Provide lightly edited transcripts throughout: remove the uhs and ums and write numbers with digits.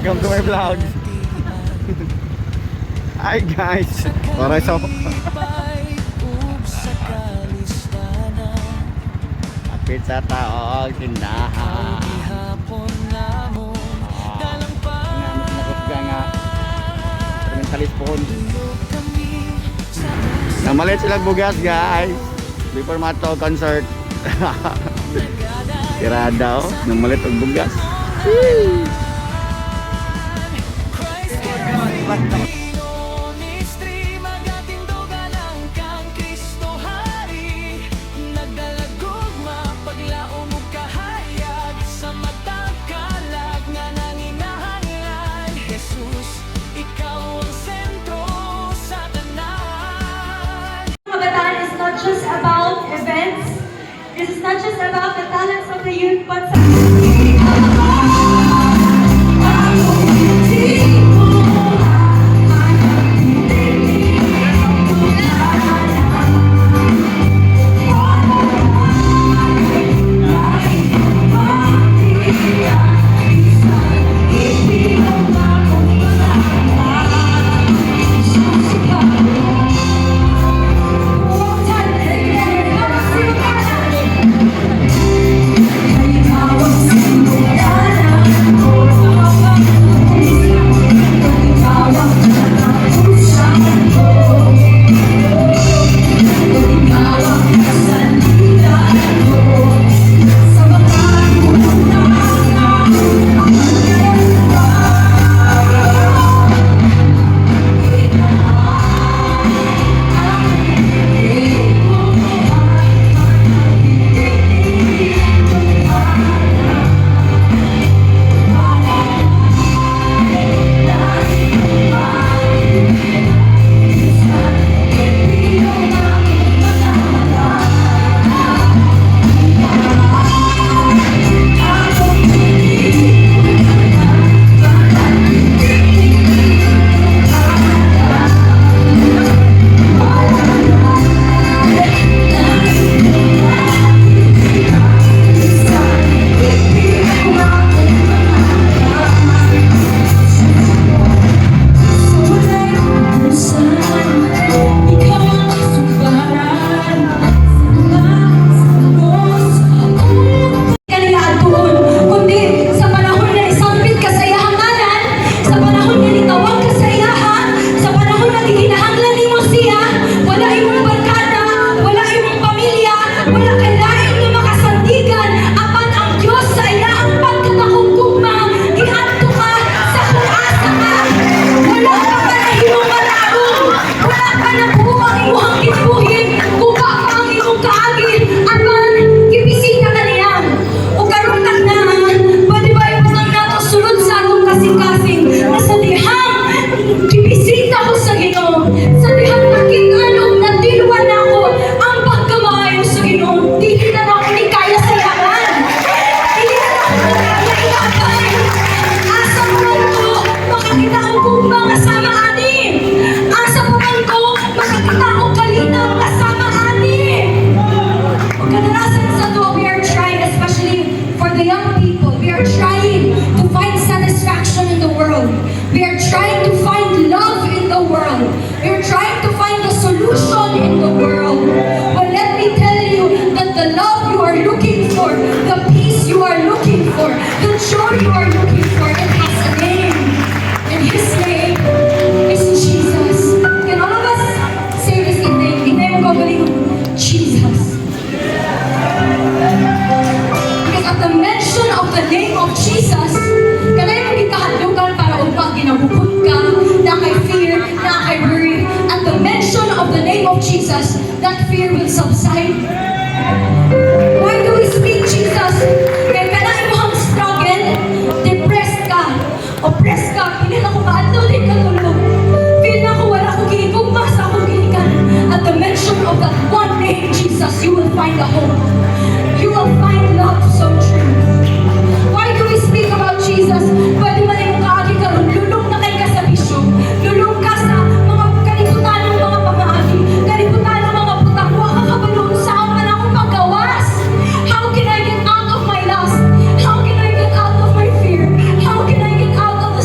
Welcome to my vlog. Hi guys. Para sa apit sa taong tindahan. Nakot ka nga. Talis po. Namalit silang bugas guys. Before mato concert. Tira daw. Namalit ang bugas. Just about events. This is not just about the talents of the youth, but that fear will subside. Why do we speak Jesus? Kaya kailangan mo ang struggle, depressed ka, oppressed ka, pili na ko maadlaw din ka tulog. Feel na ko wala ko giigugma sa akong gilikan. At the mention of that one name, Jesus, you will find a hope. You will find love so true. Why do we speak about Jesus? Pwede man yung kaagi karon, lulong na kay ka sa bisyo, lulong ka sa mga kalibutan ng mga pamaagi, kalibutan ng mga putakwa, kakabalong sa ang panahon paggawas. How can I get out of my lust? How can I get out of my fear? How can I get out of the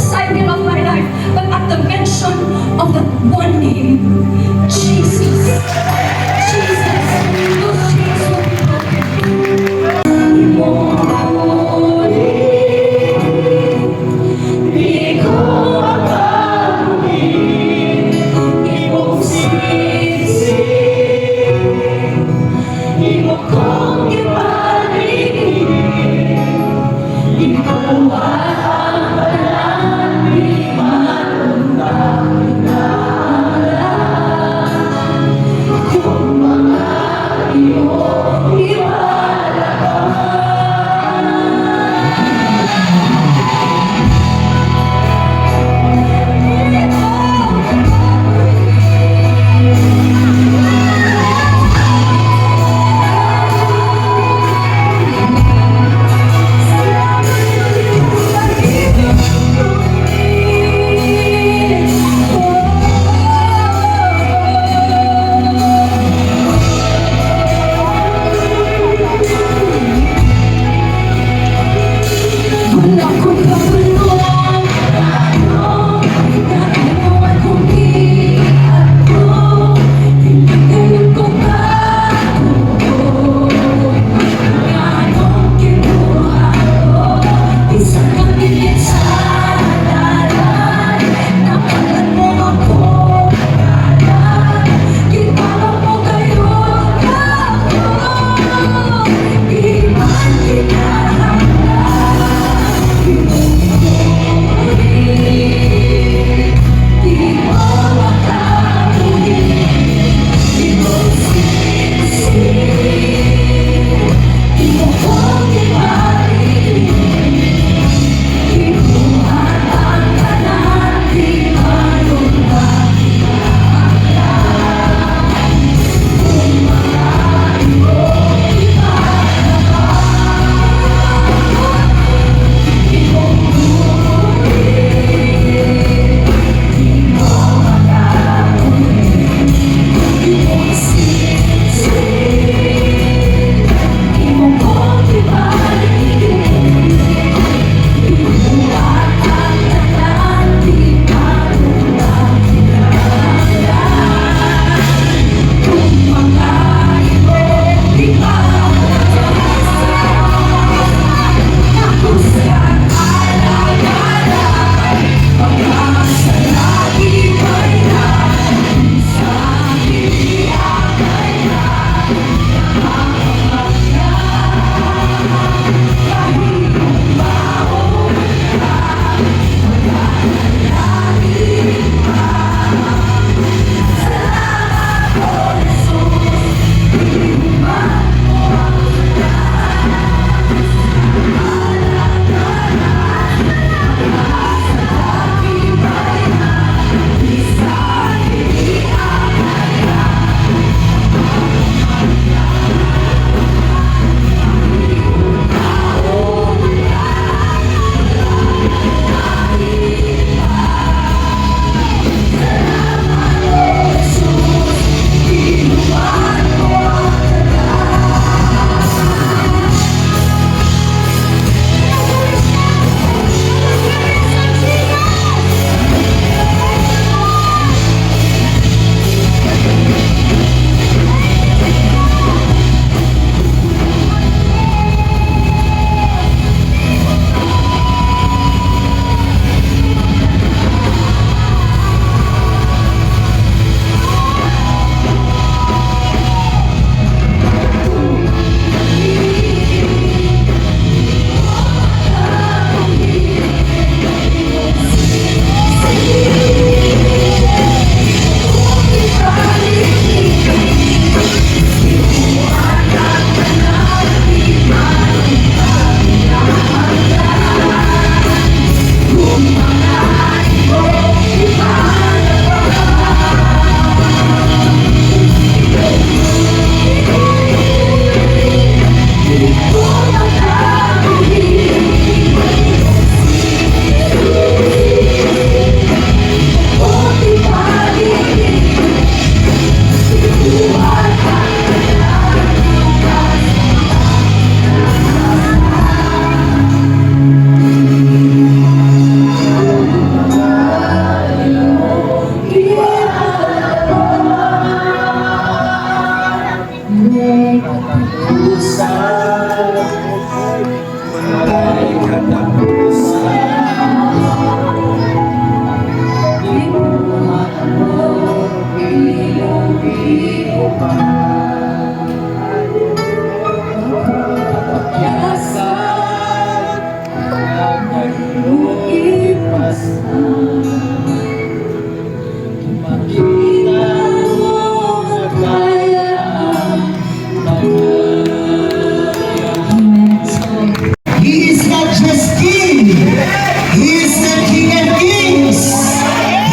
the King of Kings.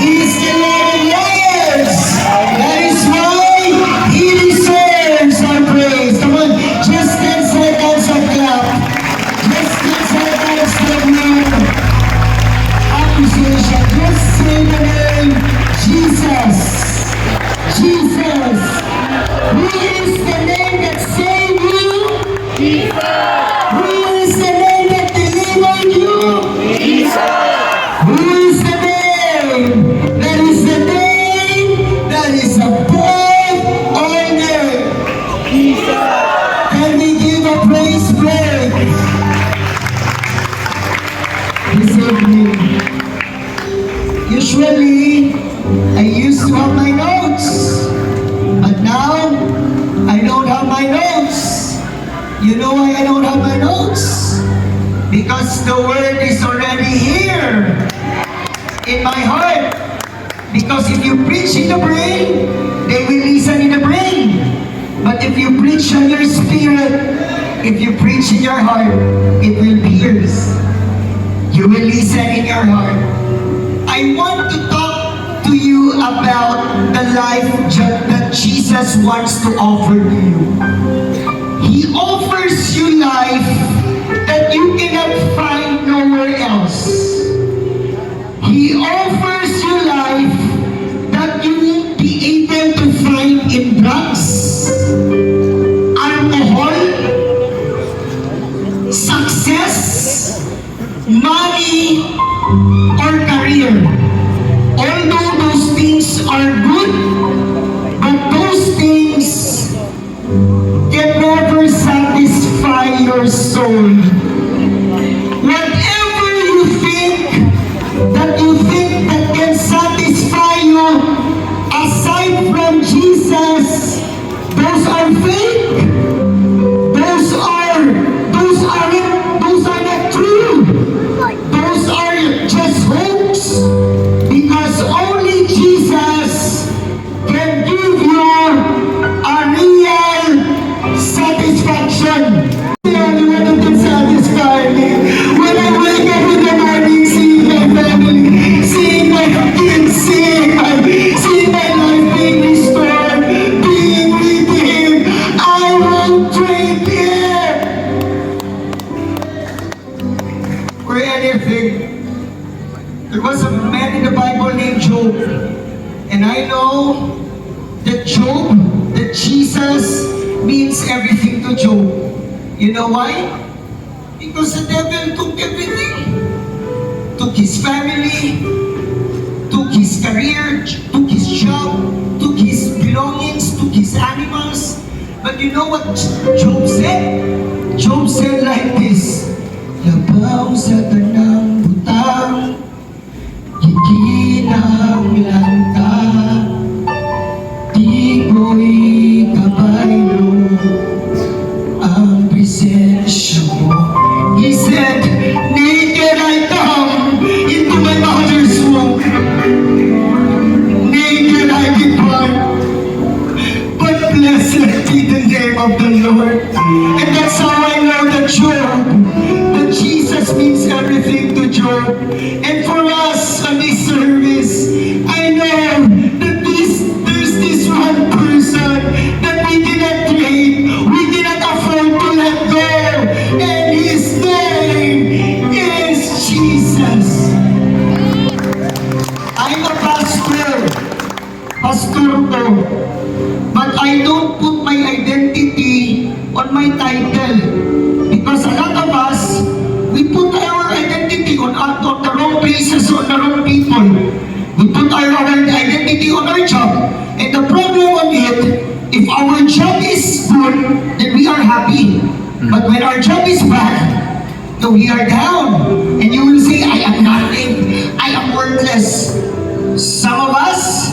He is the Lord of Lords. That is why He deserves our praise. Come on, just 10 seconds of clap. Just 10 seconds of love. Appreciation. Just say the name Jesus. Jesus. Who is the name that saved you? Who is the name that delivered you? Who is the name? That is the name that is above all name. Can we give a praise break? This evening, usually I used to have my notes, but now I don't have my notes. You know why I don't have my notes? Because the word is already here in my heart. Because if you preach in the brain, they will listen in the brain. But if you preach on your spirit, if you preach in your heart, it will pierce. You will listen in your heart. I want to talk to you about the life that Jesus wants to offer to you. He offers you life that you cannot find nowhere else. He offers you life that you won't be able to find in drugs, alcohol, success, money, or career. Although those things are good, but those things can never satisfy your soul. Whatever you think that can satisfy you aside from Jesus, those are fake. Those are not true. Those are just hopes. Because only Jesus can give you a real satisfaction. The only one who can satisfy me. When I wake up in the morning, seeing my family, seeing my kids, seeing my life being restored, being with Him, I won't trade Him for anything. There was a man in the Bible named Job, and I know that Jesus means everything to Job. You know why? Because the devil took everything. Took his family, took his career, took his job, took his belongings, took his animals. But you know what Job said? Job said like this, Labaw sa tanang butang, giginahanglan ka, di ko'y kabaylo ang presensya mo. He said, naked I come into my mother's womb. Naked I depart, but blessed be the name of the Lord. And that's how I know that Jesus means everything to Job. And for us on this service, I know that there's this one person that we cannot trade, we cannot afford to let go, and His name is Jesus. I'm a pastor ko, but I don't put my identity on my title, because a lot of us, we put our identity on the wrong places, on the wrong people. We put our identity on our job. And the problem on it, if our job is good, then we are happy. But when our job is bad, then we are down. And you will say, I am nothing. I am worthless. Some of us,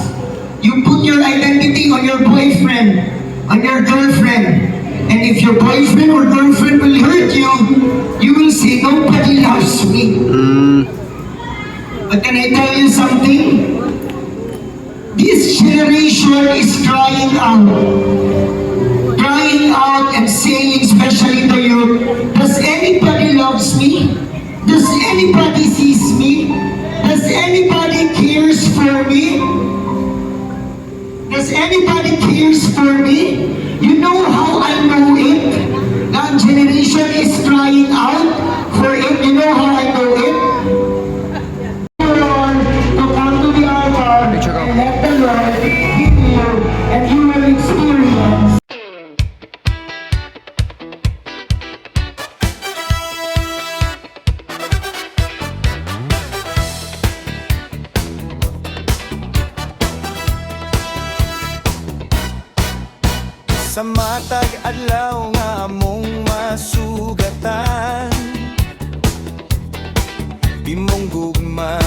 you put your identity on your boyfriend, on your girlfriend. And if your boyfriend or girlfriend will hurt you, you will say, nobody loves me. But can I tell you something? This generation is crying out and saying, especially to you, does anybody loves me? Does anybody sees me? for me? Does anybody cares for me? You know how I know it? That generation is crying out for it. You know how I know it? Lord, to come to the altar and let the Lord give you, and you will experience. Sa matag adlaw nga among masugatan, di mong gugma